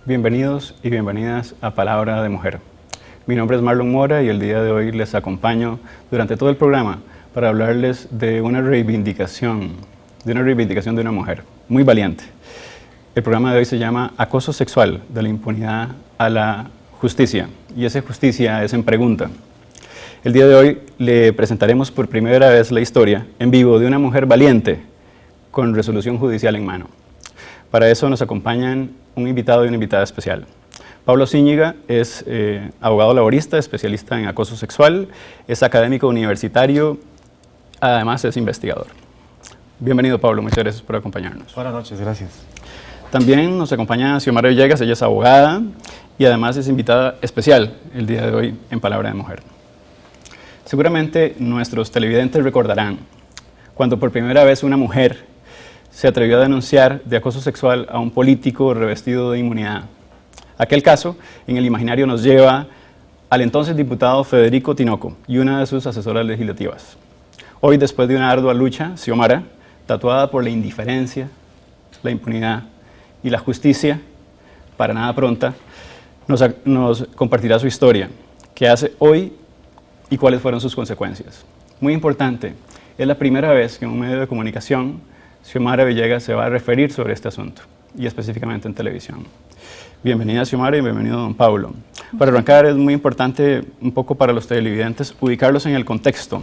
Bienvenidos y bienvenidas a Palabra de Mujer. Mi nombre es Marlon Mora y el día de hoy les acompaño durante todo el programa para hablarles de una reivindicación de una mujer muy valiente. El programa de hoy se llama Acoso sexual, de la impunidad a la justicia, y esa justicia es en pregunta. El día de hoy le presentaremos por primera vez la historia en vivo de una mujer valiente con resolución judicial en mano. Para eso nos acompañan un invitado y una invitada especial. Pablo Zúñiga es abogado laborista, especialista en acoso sexual, es académico universitario, además es investigador. Bienvenido, Pablo, muchas gracias por acompañarnos. Buenas noches, gracias. También nos acompaña Xiomara Villegas, ella es abogada y además es invitada especial el día de hoy en Palabra de Mujer. Seguramente nuestros televidentes recordarán cuando por primera vez una mujer se atrevió a denunciar de acoso sexual a un político revestido de inmunidad. Aquel caso, en el imaginario, nos lleva al entonces diputado Federico Tinoco y una de sus asesoras legislativas. Hoy, después de una ardua lucha, Xiomara, tatuada por la indiferencia, la impunidad y la justicia, para nada pronta, nos compartirá su historia, qué hace hoy y cuáles fueron sus consecuencias. Muy importante, es la primera vez que en un medio de comunicación Xiomara Villegas se va a referir sobre este asunto, y específicamente en televisión. Bienvenida, Xiomara, y bienvenido, don Pablo. Para arrancar, es muy importante, un poco para los televidentes, ubicarlos en el contexto.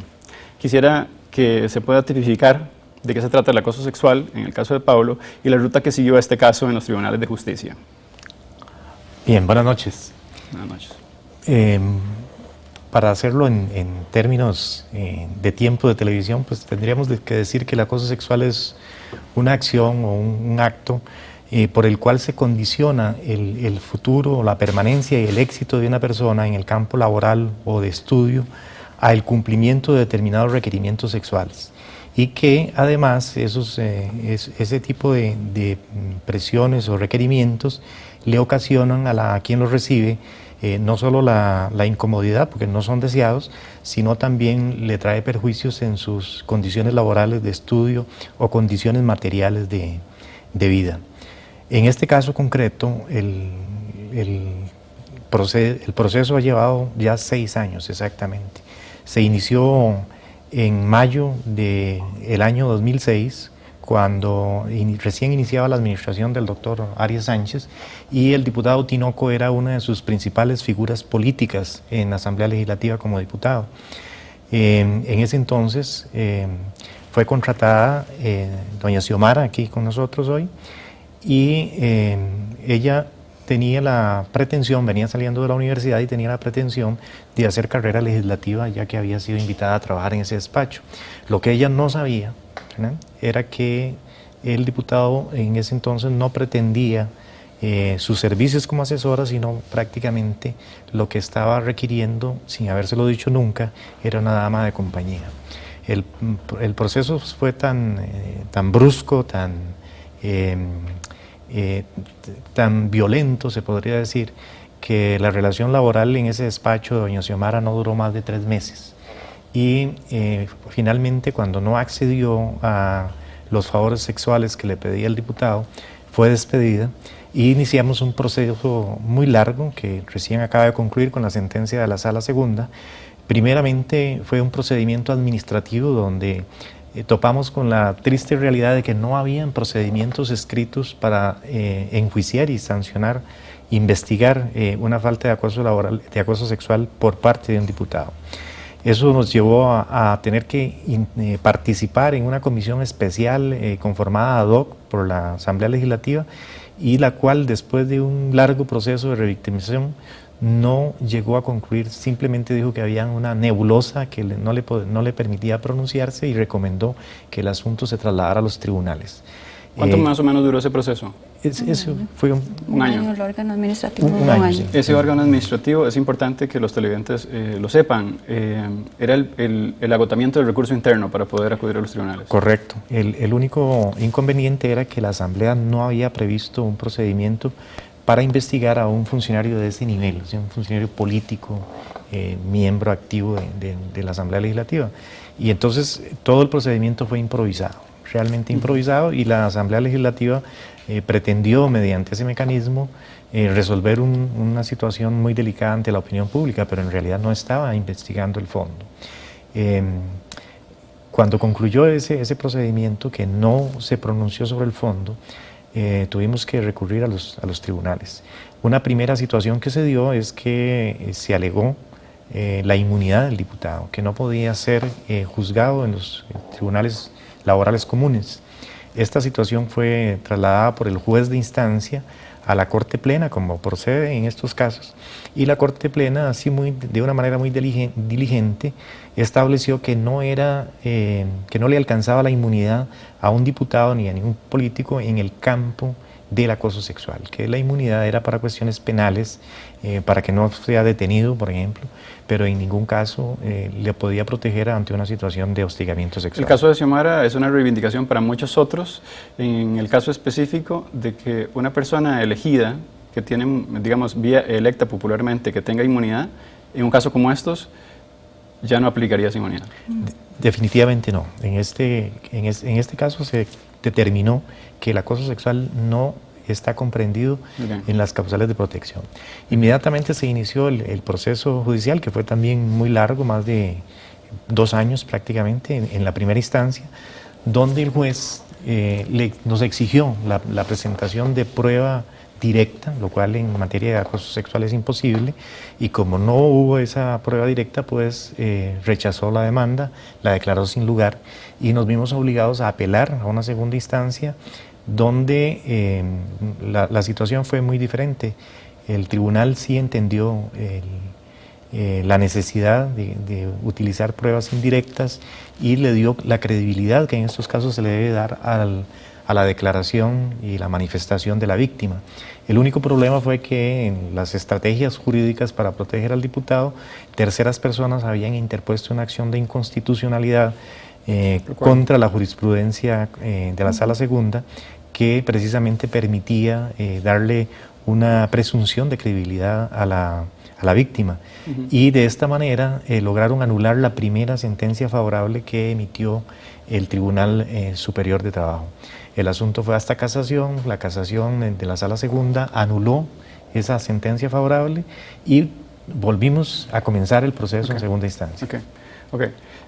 Quisiera que se pueda tipificar de qué se trata el acoso sexual, en el caso de Pablo, y la ruta que siguió este caso en los tribunales de justicia. Bien, buenas noches. Buenas noches. Para hacerlo en términos de tiempo de televisión, pues tendríamos que decir que el acoso sexual es una acción o un acto por el cual se condiciona el futuro, la permanencia y el éxito de una persona en el campo laboral o de estudio al cumplimiento de determinados requerimientos sexuales. Y que además ese tipo de presiones o requerimientos le ocasionan a quien los recibe no solo la incomodidad, porque no son deseados, sino también le trae perjuicios en sus condiciones laborales de estudio o condiciones materiales de vida. En este caso concreto, el proceso ha llevado ya 6 años exactamente. Se inició en mayo del año 2006, cuando recién iniciaba la administración del doctor Arias Sánchez, y el diputado Tinoco era una de sus principales figuras políticas en la Asamblea Legislativa como diputado. En ese entonces fue contratada doña Xiomara, aquí con nosotros hoy, y ella tenía la pretensión, venía saliendo de la universidad y tenía la pretensión de hacer carrera legislativa, ya que había sido invitada a trabajar en ese despacho. Lo que ella no sabía, ¿verdad?, era que el diputado en ese entonces no pretendía sus servicios como asesora, sino prácticamente lo que estaba requiriendo, sin habérselo dicho nunca, era una dama de compañía. El proceso fue tan brusco, tan violento, se podría decir, que la relación laboral en ese despacho de doña Xiomara no duró más de 3 meses. Y finalmente, cuando no accedió a los favores sexuales que le pedía el diputado, fue despedida y iniciamos un proceso muy largo que recién acaba de concluir con la sentencia de la Sala Segunda. Primeramente fue un procedimiento administrativo donde topamos con la triste realidad de que no habían procedimientos escritos para enjuiciar y sancionar, investigar una falta de acoso laboral, de acoso sexual por parte de un diputado. Eso nos llevó a tener que participar en una comisión especial conformada ad hoc por la Asamblea Legislativa, y la cual, después de un largo proceso de revictimización, no llegó a concluir. Simplemente dijo que había una nebulosa que no le permitía pronunciarse y recomendó que el asunto se trasladara a los tribunales. ¿Cuánto más o menos duró ese proceso? Eso fue un año. El órgano administrativo. Un año, sí. Ese órgano administrativo, es importante que los televidentes lo sepan, era el agotamiento del recurso interno para poder acudir a los tribunales. Correcto. El único inconveniente era que la Asamblea no había previsto un procedimiento para investigar a un funcionario de ese nivel, o sea, un funcionario político, miembro activo de la Asamblea Legislativa. Y entonces todo el procedimiento fue improvisado. realmente improvisado, y la Asamblea Legislativa pretendió mediante ese mecanismo resolver una situación muy delicada ante la opinión pública, pero en realidad no estaba investigando el fondo. Cuando concluyó ese procedimiento, que no se pronunció sobre el fondo, tuvimos que recurrir a los tribunales. Una primera situación que se dio es que se alegó la inmunidad del diputado, que no podía ser juzgado en los tribunales laborales comunes. Esta situación fue trasladada por el juez de instancia a la Corte Plena, como procede en estos casos, y la Corte Plena, así de una manera muy diligente, estableció que no le alcanzaba la inmunidad a un diputado ni a ningún político en el campo del acoso sexual, que la inmunidad era para cuestiones penales, para que no sea detenido, por ejemplo, pero en ningún caso le podía proteger ante una situación de hostigamiento sexual. El caso de Xiomara es una reivindicación para muchos otros, en el caso específico de que una persona elegida, que tiene, digamos, vía electa popularmente, que tenga inmunidad, en un caso como estos, ya no aplicaría esa inmunidad. Definitivamente no. En este caso se determinó que el acoso sexual no está comprendido en las causales de protección. Inmediatamente se inició el proceso judicial, que fue también muy largo, más de 2 años prácticamente, en la primera instancia, donde el juez nos exigió la presentación de prueba directa, lo cual en materia de acoso sexual es imposible, y como no hubo esa prueba directa, pues rechazó la demanda, la declaró sin lugar, y nos vimos obligados a apelar a una segunda instancia, donde la situación fue muy diferente. El tribunal sí entendió la necesidad de utilizar pruebas indirectas y le dio la credibilidad que en estos casos se le debe dar a la declaración y la manifestación de la víctima. El único problema fue que en las estrategias jurídicas para proteger al diputado, terceras personas habían interpuesto una acción de inconstitucionalidad contra la jurisprudencia de la Sala Segunda, que precisamente permitía darle una presunción de credibilidad a la víctima. Y de esta manera lograron anular la primera sentencia favorable que emitió el Tribunal Superior de Trabajo. El asunto fue hasta casación, la casación de la Sala Segunda anuló esa sentencia favorable y volvimos a comenzar el proceso en segunda instancia.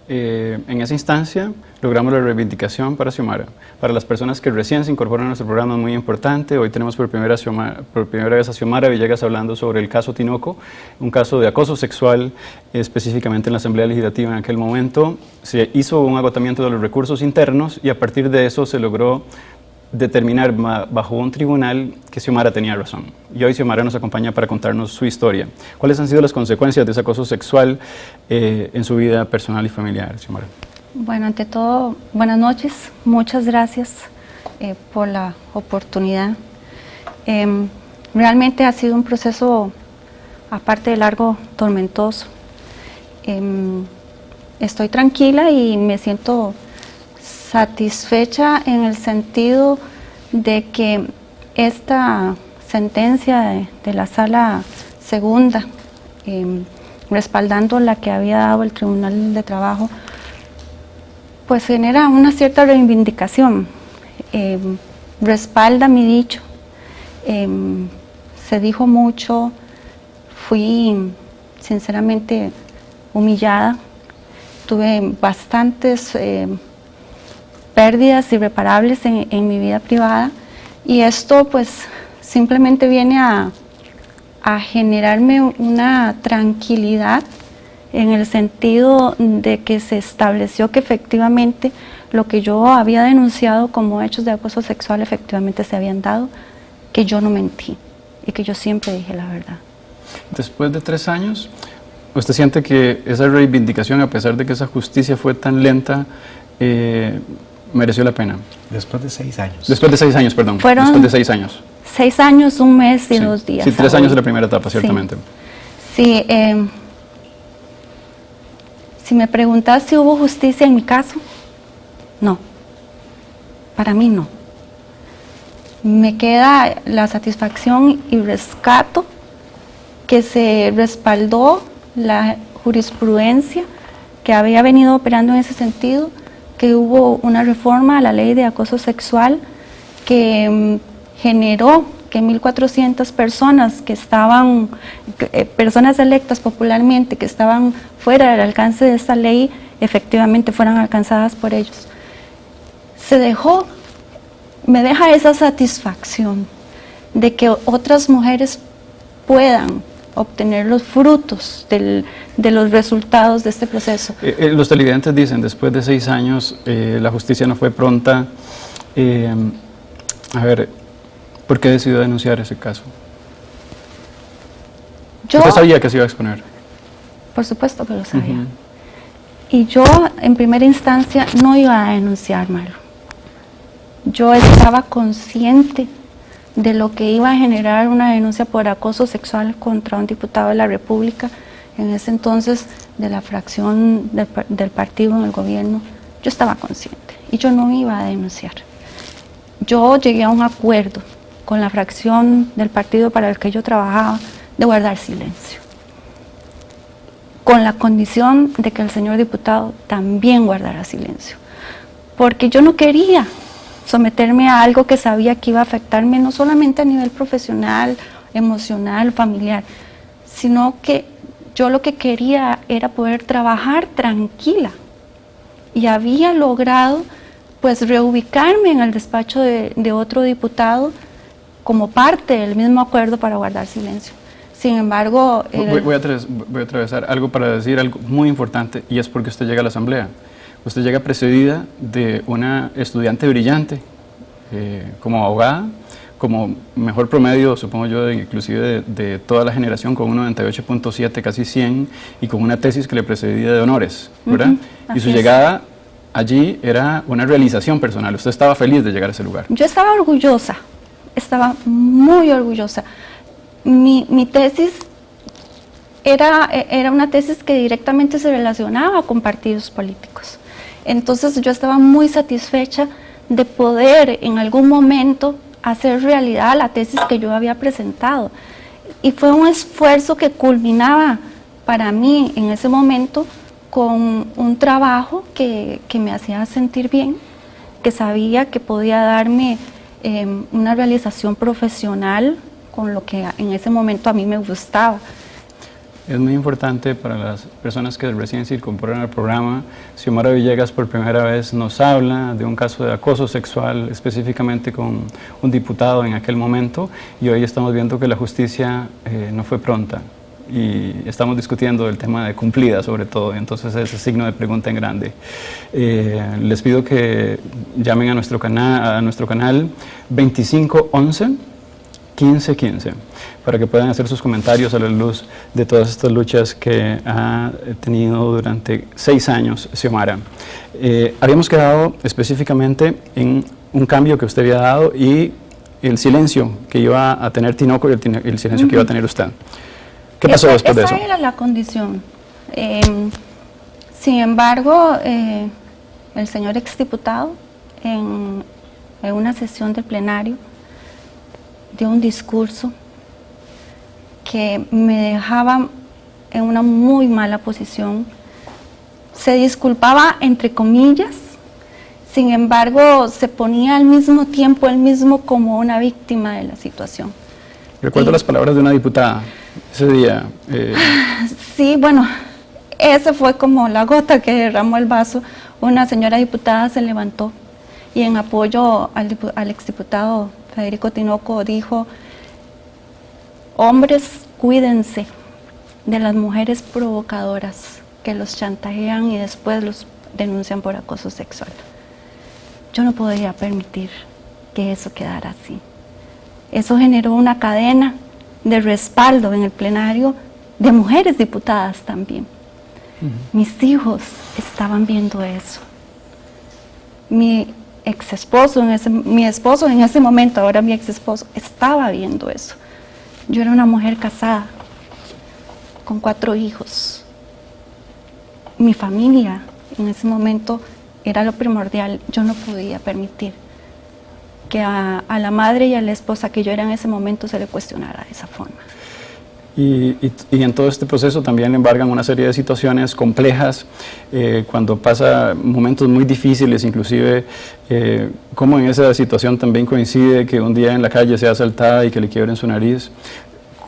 En esa instancia logramos la reivindicación para Xiomara. Para las personas que recién se incorporan a nuestro programa, es muy importante. Hoy tenemos por primera vez a Xiomara Villegas hablando sobre el caso Tinoco, un caso de acoso sexual, específicamente en la Asamblea Legislativa. En aquel momento se hizo un agotamiento de los recursos internos y a partir de eso se logró determinar bajo un tribunal que Xiomara tenía razón. Y hoy Xiomara nos acompaña para contarnos su historia. ¿Cuáles han sido las consecuencias de ese acoso sexual en su vida personal y familiar, Xiomara? Bueno, ante todo, buenas noches. Muchas gracias por la oportunidad. Realmente ha sido un proceso, aparte de largo, tormentoso. Estoy tranquila y me siento satisfecha en el sentido de que esta sentencia de la Sala Segunda, respaldando la que había dado el Tribunal de Trabajo, pues genera una cierta reivindicación, respalda mi dicho. Se dijo mucho, fui sinceramente humillada, tuve bastantes pérdidas irreparables en mi vida privada, y esto pues simplemente viene a generarme una tranquilidad en el sentido de que se estableció que efectivamente lo que yo había denunciado como hechos de acoso sexual efectivamente se habían dado, que yo no mentí y que yo siempre dije la verdad. Después de 3 años, ¿usted siente que esa reivindicación, a pesar de que esa justicia fue tan lenta, mereció la pena? Después de 6 años. Después de 6 años, perdón. Fueron después de 6 años. 6 años, 1 mes y 2 días. Sí, 3 años de la primera etapa, ciertamente. Sí, si me preguntas si hubo justicia en mi caso, no. Para mí no. Me queda la satisfacción y rescato que se respaldó la jurisprudencia que había venido operando en ese sentido, que hubo una reforma a la ley de acoso sexual que generó que 1.400 personas que estaban, personas electas popularmente, que estaban fuera del alcance de esta ley, efectivamente fueran alcanzadas por ellos. Me deja esa satisfacción de que otras mujeres puedan obtener los frutos de los resultados de este proceso. Los televidentes dicen, después de 6 años, la justicia no fue pronta. A ver, ¿por qué decidió denunciar ese caso? ¿Usted sabía que se iba a exponer? Por supuesto que lo sabía. Y yo, en primera instancia, no iba a denunciar, Mario. Yo estaba consciente de lo que iba a generar una denuncia por acoso sexual contra un diputado de la República, en ese entonces de la fracción del partido en el gobierno. Yo estaba consciente y yo no iba a denunciar. Yo llegué a un acuerdo con la fracción del partido para el que yo trabajaba de guardar silencio, con la condición de que el señor diputado también guardara silencio, porque yo no quería someterme a algo que sabía que iba a afectarme no solamente a nivel profesional, emocional, familiar, sino que yo lo que quería era poder trabajar tranquila, y había logrado pues reubicarme en el despacho de otro diputado como parte del mismo acuerdo para guardar silencio. Sin embargo... Voy a atravesar algo para decir algo muy importante, y es porque usted llega a la asamblea. Usted llega precedida de una estudiante brillante, como abogada, como mejor promedio, supongo yo, inclusive de toda la generación, con un 98.7, casi 100, y con una tesis que le precedía de honores, ¿verdad? Y su llegada allí era una realización personal. Usted estaba feliz de llegar a ese lugar. Yo estaba orgullosa, estaba muy orgullosa. Mi tesis era una tesis que directamente se relacionaba con partidos políticos. Entonces yo estaba muy satisfecha de poder en algún momento hacer realidad la tesis que yo había presentado. Y fue un esfuerzo que culminaba para mí en ese momento con un trabajo que me hacía sentir bien, que sabía que podía darme una realización profesional con lo que en ese momento a mí me gustaba. Es muy importante para las personas que recién se incorporan al programa. Xiomara Villegas por primera vez nos habla de un caso de acoso sexual, específicamente con un diputado en aquel momento, y hoy estamos viendo que la justicia no fue pronta, y estamos discutiendo el tema de cumplida sobre todo, entonces ese signo de pregunta en grande. Les pido que llamen a nuestro canal 2511 1515 para que puedan hacer sus comentarios a la luz de todas estas luchas que ha tenido durante 6 años Xiomara. Habíamos quedado específicamente en un cambio que usted había dado y el silencio que iba a tener Tinoco y el silencio que iba a tener usted. ¿Qué pasó después de eso? Esa era la condición. Sin embargo, el señor exdiputado en una sesión del plenario dio un discurso que me dejaba en una muy mala posición. Se disculpaba entre comillas, sin embargo se ponía al mismo tiempo él mismo como una víctima de la situación. Recuerdo las palabras de una diputada ese día. Sí, bueno, ese fue como la gota que derramó el vaso. Una señora diputada se levantó y en apoyo al exdiputado Federico Tinoco dijo: hombres, cuídense de las mujeres provocadoras que los chantajean y después los denuncian por acoso sexual. Yo no podía permitir que eso quedara así. Eso generó una cadena de respaldo en el plenario de mujeres diputadas también. Mis hijos estaban viendo eso. Mi esposo en ese momento, ahora mi ex esposo, estaba viendo eso. Yo era una mujer casada, con 4 hijos. Mi familia en ese momento era lo primordial. Yo no podía permitir que a la madre y a la esposa que yo era en ese momento se le cuestionara de esa forma. Y en todo este proceso también le embargan una serie de situaciones complejas, cuando pasa momentos muy difíciles, inclusive como en esa situación también coincide que un día en la calle sea asaltada y que le quiebren su nariz.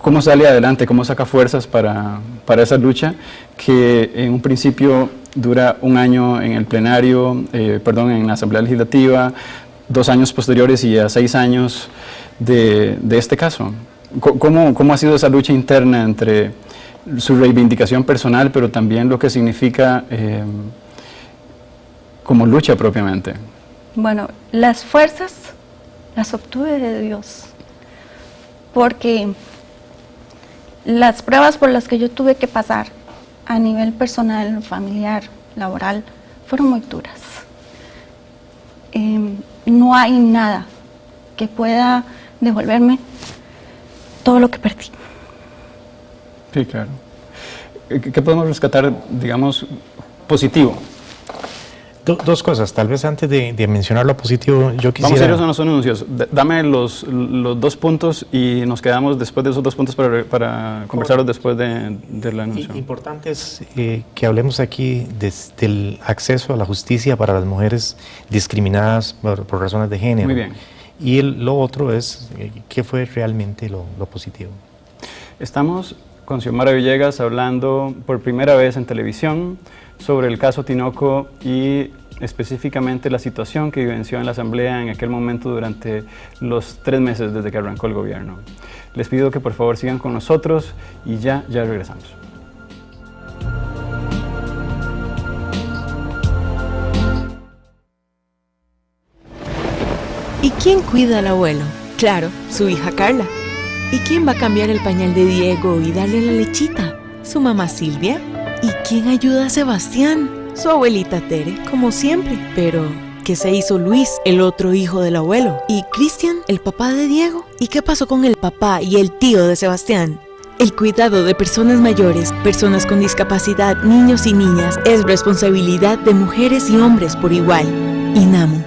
¿Cómo sale adelante? ¿Cómo saca fuerzas para esa lucha que en un principio dura un año en el plenario, en la Asamblea Legislativa, 2 años posteriores y ya 6 años de este caso? ¿Cómo ha sido esa lucha interna entre su reivindicación personal, pero también lo que significa como lucha propiamente? Bueno, las fuerzas las obtuve de Dios, porque las pruebas por las que yo tuve que pasar a nivel personal, familiar, laboral, fueron muy duras. No hay nada que pueda devolverme todo lo que perdí. Sí, claro. ¿Qué podemos rescatar, digamos, positivo? Dos cosas, tal vez antes de mencionar lo positivo, yo quisiera... Vamos a ir a los anuncios. Dame los 2 puntos y nos quedamos después de esos 2 puntos para conversarlos después del anuncio. Importante es que hablemos aquí del acceso a la justicia para las mujeres discriminadas por razones de género. Muy bien. Y lo otro es, ¿qué fue realmente lo positivo? Estamos con Xiomara Villegas hablando por primera vez en televisión sobre el caso Tinoco y específicamente la situación que vivenció en la Asamblea en aquel momento durante los 3 meses desde que arrancó el gobierno. Les pido que por favor sigan con nosotros y ya regresamos. ¿Y quién cuida al abuelo? Claro, su hija Carla. ¿Y quién va a cambiar el pañal de Diego y darle la lechita? Su mamá Silvia. ¿Y quién ayuda a Sebastián? Su abuelita Tere, como siempre. Pero, ¿qué se hizo Luis, el otro hijo del abuelo? ¿Y Cristian, el papá de Diego? ¿Y qué pasó con el papá y el tío de Sebastián? El cuidado de personas mayores, personas con discapacidad, niños y niñas es responsabilidad de mujeres y hombres por igual. INAMU.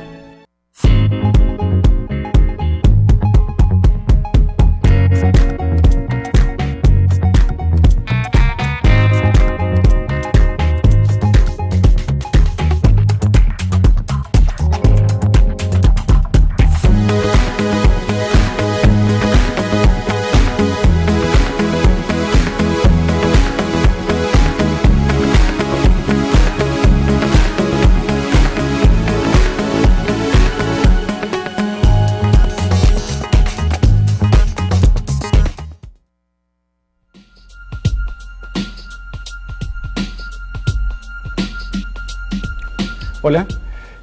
Hola,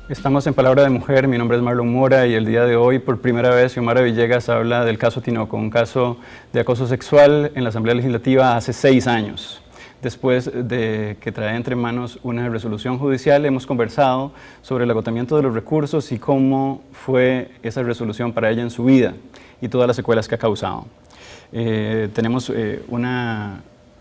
estamos en Palabra de Mujer, mi nombre es Marlon Mora y el día de hoy por primera vez Xiomara Villegas habla del caso Tinoco, un caso de acoso sexual en la Asamblea Legislativa hace 6 años. Después de que trae entre manos una resolución judicial, hemos conversado sobre el agotamiento de los recursos y cómo fue esa resolución para ella en su vida y todas las secuelas que ha causado. Tenemos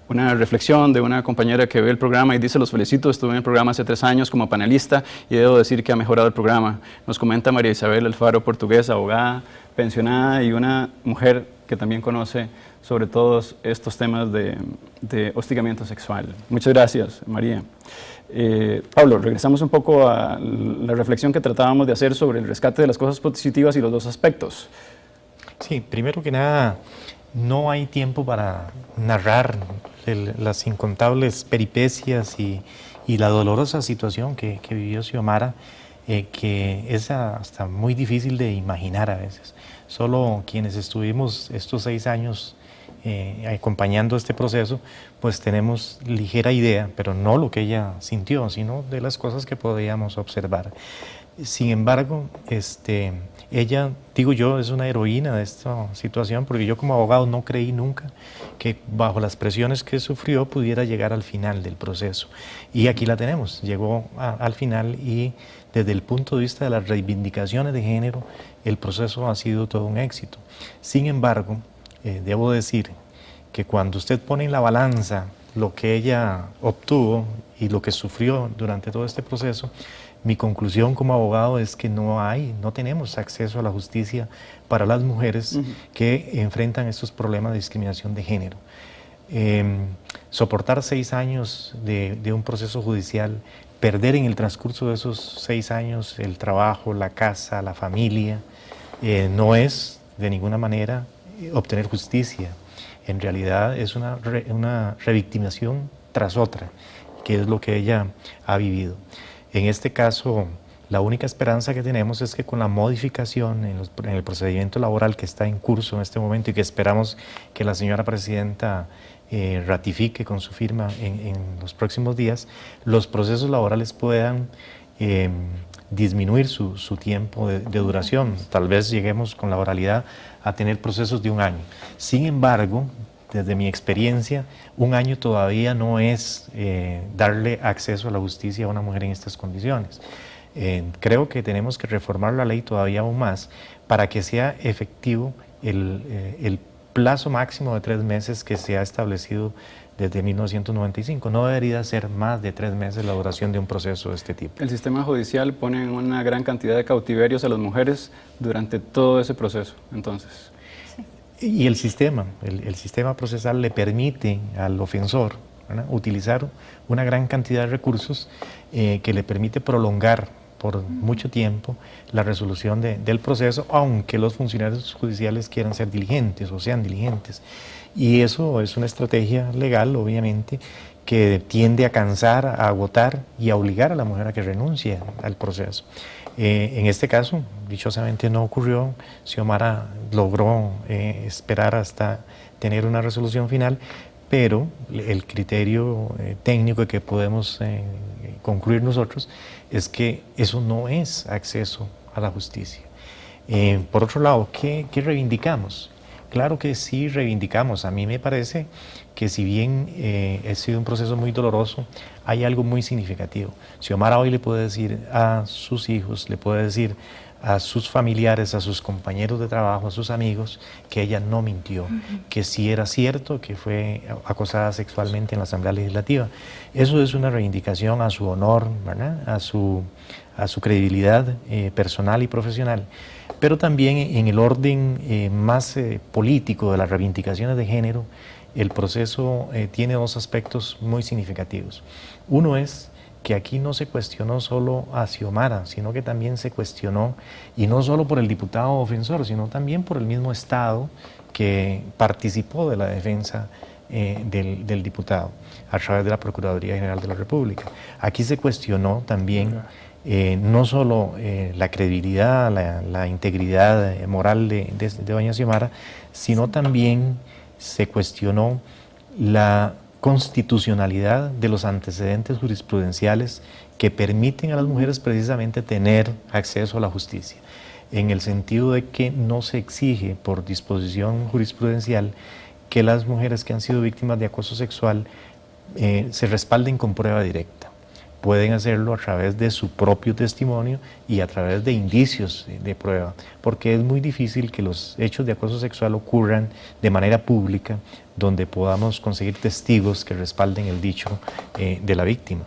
una reflexión de una compañera que ve el programa y dice: los felicito, estuve en el programa hace 3 años como panelista y debo decir que ha mejorado el programa. Nos comenta María Isabel Alfaro Portugués, abogada, pensionada y una mujer que también conoce sobre todos estos temas de hostigamiento sexual. Muchas gracias, María. Pablo, regresamos un poco a la reflexión que tratábamos de hacer sobre el rescate de las cosas positivas y los 2 aspectos. Sí, primero que nada, no hay tiempo para narrar las incontables peripecias y la dolorosa situación que vivió Xiomara, que es hasta muy difícil de imaginar a veces. Solo quienes estuvimos estos 6 años acompañando este proceso, pues tenemos ligera idea, pero no lo que ella sintió, sino de las cosas que podíamos observar. Sin embargo, ella, digo yo, es una heroína de esta situación, porque yo como abogado no creí nunca que bajo las presiones que sufrió pudiera llegar al final del proceso. Y aquí la tenemos, llegó al final y desde el punto de vista de las reivindicaciones de género, el proceso ha sido todo un éxito. Sin embargo, debo decir que cuando usted pone en la balanza lo que ella obtuvo y lo que sufrió durante todo este proceso, mi conclusión como abogado es que no tenemos acceso a la justicia para las mujeres que enfrentan estos problemas de discriminación de género. Soportar 6 años de un proceso judicial, perder en el transcurso de esos 6 años el trabajo, la casa, la familia, no es de ninguna manera obtener justicia. En realidad es una revictimización tras otra, que es lo que ella ha vivido. En este caso, la única esperanza que tenemos es que con la modificación en el procedimiento laboral que está en curso en este momento y que esperamos que la señora presidenta ratifique con su firma en los próximos días, los procesos laborales puedan disminuir su tiempo de duración. Tal vez lleguemos con la oralidad a tener procesos de 1 año. Sin embargo, desde mi experiencia, 1 año todavía no es darle acceso a la justicia a una mujer en estas condiciones. Creo que tenemos que reformar la ley todavía aún más para que sea efectivo el plazo máximo de 3 meses que se ha establecido desde 1995. No debería ser más de 3 meses la duración de un proceso de este tipo. El sistema judicial pone una gran cantidad de cautiverios a las mujeres durante todo ese proceso, entonces. Y el sistema procesal le permite al ofensor, ¿verdad?, utilizar una gran cantidad de recursos que le permite prolongar por mucho tiempo la resolución del proceso, aunque los funcionarios judiciales quieran ser diligentes o sean diligentes. Y eso es una estrategia legal, obviamente, que tiende a cansar, a agotar y a obligar a la mujer a que renuncie al proceso. En este caso, dichosamente no ocurrió. Xiomara logró esperar hasta tener una resolución final, pero el criterio técnico que podemos concluir nosotros es que eso no es acceso a la justicia. Por otro lado, ¿qué reivindicamos? Claro que sí reivindicamos. A mí me parece que si bien ha sido un proceso muy doloroso, hay algo muy significativo. Xiomara hoy le puede decir a sus hijos, le puede decir a sus familiares, a sus compañeros de trabajo, a sus amigos, que ella no mintió, que sí era cierto que fue acosada sexualmente en la Asamblea Legislativa. Eso es una reivindicación a su honor, ¿verdad?, a su credibilidad personal y profesional. Pero también en el orden más político de las reivindicaciones de género, el proceso tiene 2 aspectos muy significativos. Uno es que aquí no se cuestionó solo a Xiomara, sino que también se cuestionó, y no solo por el diputado ofensor, sino también por el mismo Estado que participó de la defensa del diputado a través de la Procuraduría General de la República. Aquí se cuestionó también no solo la credibilidad, la integridad moral de doña Xiomara, sino también se cuestionó la constitucionalidad de los antecedentes jurisprudenciales que permiten a las mujeres precisamente tener acceso a la justicia, en el sentido de que no se exige por disposición jurisprudencial que las mujeres que han sido víctimas de acoso sexual se respalden con prueba directa. Pueden hacerlo a través de su propio testimonio y a través de indicios de prueba, porque es muy difícil que los hechos de acoso sexual ocurran de manera pública, donde podamos conseguir testigos que respalden el dicho de la víctima.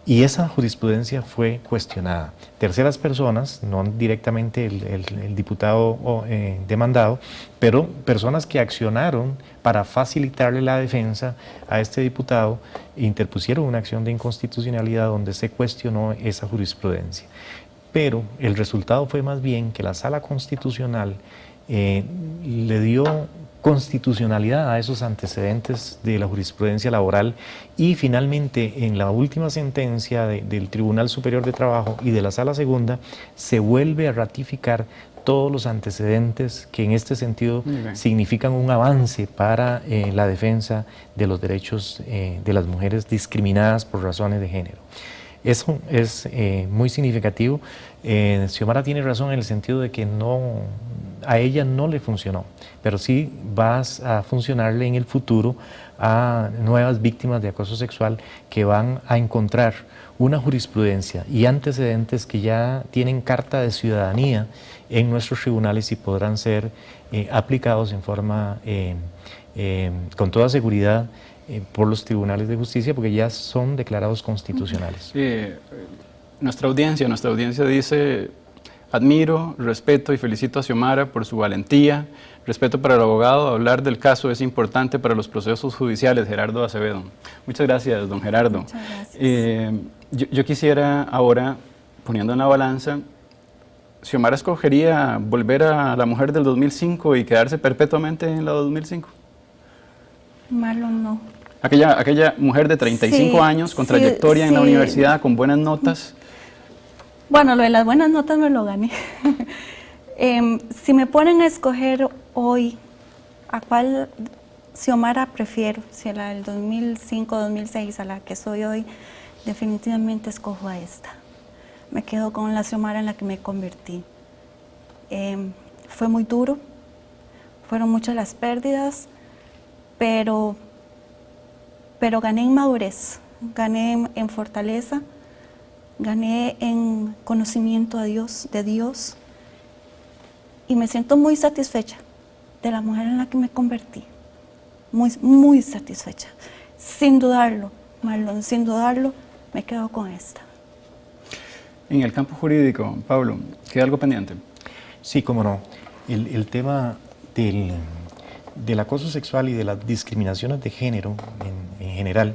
Y esa jurisprudencia fue cuestionada. Terceras personas, no directamente el diputado demandado, pero personas que accionaron para facilitarle la defensa a este diputado, interpusieron una acción de inconstitucionalidad donde se cuestionó esa jurisprudencia. Pero el resultado fue más bien que la Sala Constitucional le dio constitucionalidad a esos antecedentes de la jurisprudencia laboral y finalmente en la última sentencia del Tribunal Superior de Trabajo y de la Sala Segunda se vuelve a ratificar todos los antecedentes que en este sentido significan un avance para la defensa de los derechos de las mujeres discriminadas por razones de género. Eso es muy significativo. Xiomara tiene razón en el sentido de que a ella no le funcionó, pero sí va a funcionarle en el futuro a nuevas víctimas de acoso sexual que van a encontrar una jurisprudencia y antecedentes que ya tienen carta de ciudadanía en nuestros tribunales y podrán ser aplicados en forma, con toda seguridad, por los tribunales de justicia, porque ya son declarados constitucionales. Nuestra audiencia dice: admiro, respeto y felicito a Xiomara por su valentía, Respeto para el abogado, hablar del caso es importante para los procesos judiciales. Gerardo Acevedo. Muchas gracias, don Gerardo. Muchas gracias. Yo quisiera ahora, poniendo en la balanza, Xiomara escogería volver a la mujer del 2005 y quedarse perpetuamente en la 2005. Marlon, no. Aquella mujer de 35 Sí, años, con sí, trayectoria en la sí. universidad, con buenas notas. Bueno, lo de las buenas notas me lo gané. Si me ponen a escoger hoy a cuál Xiomara prefiero, si a la del 2005, 2006, a la que soy hoy, definitivamente escojo a esta. Me quedo con la Xiomara en la que me convertí. Fue muy duro, fueron muchas las pérdidas, pero gané en madurez, gané en fortaleza, gané en conocimiento de Dios, y me siento muy satisfecha de la mujer en la que me convertí, muy, muy satisfecha. Sin dudarlo, Marlon, sin dudarlo, me quedo con esta. En el campo jurídico, Pablo, ¿queda algo pendiente? Sí, cómo no. El tema del acoso sexual y de las discriminaciones de género en general,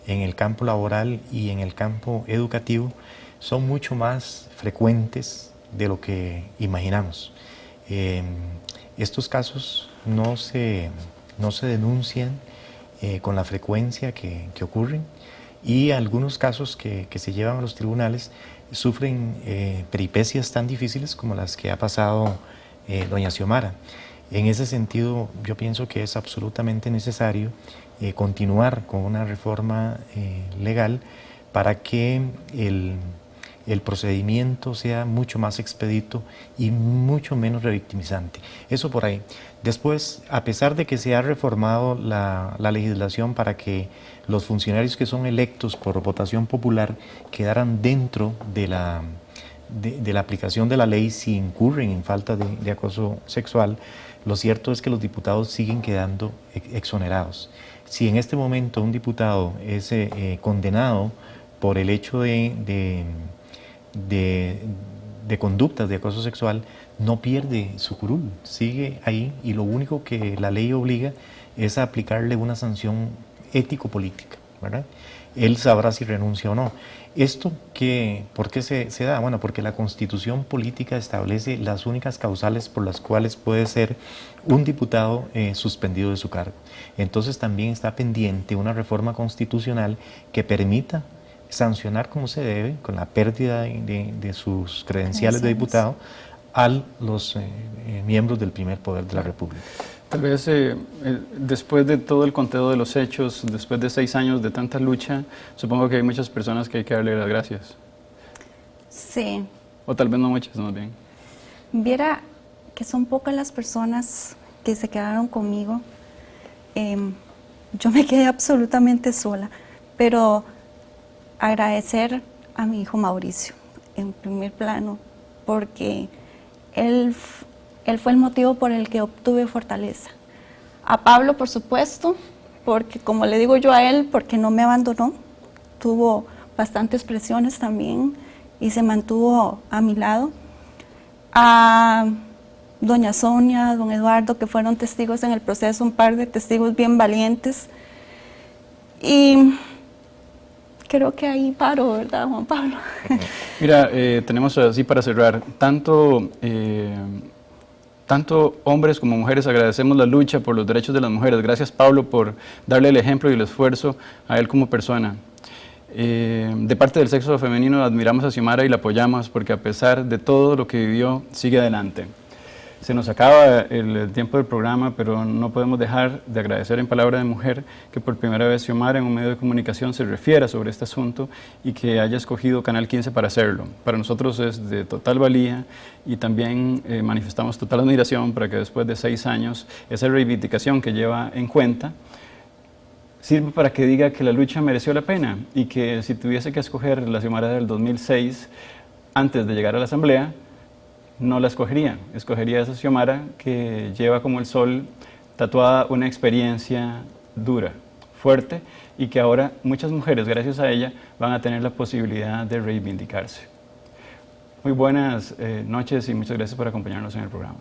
en el campo laboral y en el campo educativo, son mucho más frecuentes de lo que imaginamos. Estos casos no se denuncian con la frecuencia que ocurren, y algunos casos que se llevan a los tribunales sufren peripecias tan difíciles como las que ha pasado doña Xiomara. En ese sentido, yo pienso que es absolutamente necesario continuar con una reforma legal para que el procedimiento sea mucho más expedito y mucho menos revictimizante. Eso por ahí. Después, a pesar de que se ha reformado la legislación para que los funcionarios que son electos por votación popular quedaran dentro de la aplicación de la ley si incurren en falta de acoso sexual, lo cierto es que los diputados siguen quedando exonerados. Si en este momento un diputado es condenado por el hecho de conductas de acoso sexual, no pierde su curul, sigue ahí, y lo único que la ley obliga es a aplicarle una sanción ético-política, ¿verdad? Él sabrá si renuncia o no. ¿Esto por qué se da? Bueno, porque la Constitución política establece las únicas causales por las cuales puede ser un diputado suspendido de su cargo. Entonces también está pendiente una reforma constitucional que permita sancionar como se debe, con la pérdida de sus credenciales de diputado, a los miembros del primer poder de la República. Tal vez después de todo el conteo de los hechos, después de 6 años de tanta lucha, supongo que hay muchas personas que hay que darle las gracias. Sí. O tal vez no muchas, más bien. Viera que son pocas las personas que se quedaron conmigo. Yo me quedé absolutamente sola, pero agradecer a mi hijo Mauricio en primer plano, porque él fue el motivo por el que obtuve fortaleza. A Pablo, por supuesto, porque como le digo yo a él, porque no me abandonó, tuvo bastantes presiones también y se mantuvo a mi lado. A doña Sonia, don Eduardo, que fueron testigos en el proceso, un par de testigos bien valientes. Y creo que ahí paro, ¿verdad, Juan Pablo? Mira, tenemos así para cerrar, tanto hombres como mujeres agradecemos la lucha por los derechos de las mujeres. Gracias, Pablo, por darle el ejemplo y el esfuerzo a él como persona. De parte del sexo femenino admiramos a Xiomara y la apoyamos porque a pesar de todo lo que vivió, sigue adelante. Se nos acaba el tiempo del programa, pero no podemos dejar de agradecer en Palabra de Mujer que por primera vez Xiomara en un medio de comunicación se refiera sobre este asunto y que haya escogido Canal 15 para hacerlo. Para nosotros es de total valía y también manifestamos total admiración para que después de 6 años esa reivindicación que lleva en cuenta sirva para que diga que la lucha mereció la pena y que si tuviese que escoger la Xiomara del 2006 antes de llegar a la Asamblea, no la escogería a esa Xiomara que lleva como el sol tatuada una experiencia dura, fuerte, y que ahora muchas mujeres, gracias a ella, van a tener la posibilidad de reivindicarse. Muy buenas noches y muchas gracias por acompañarnos en el programa.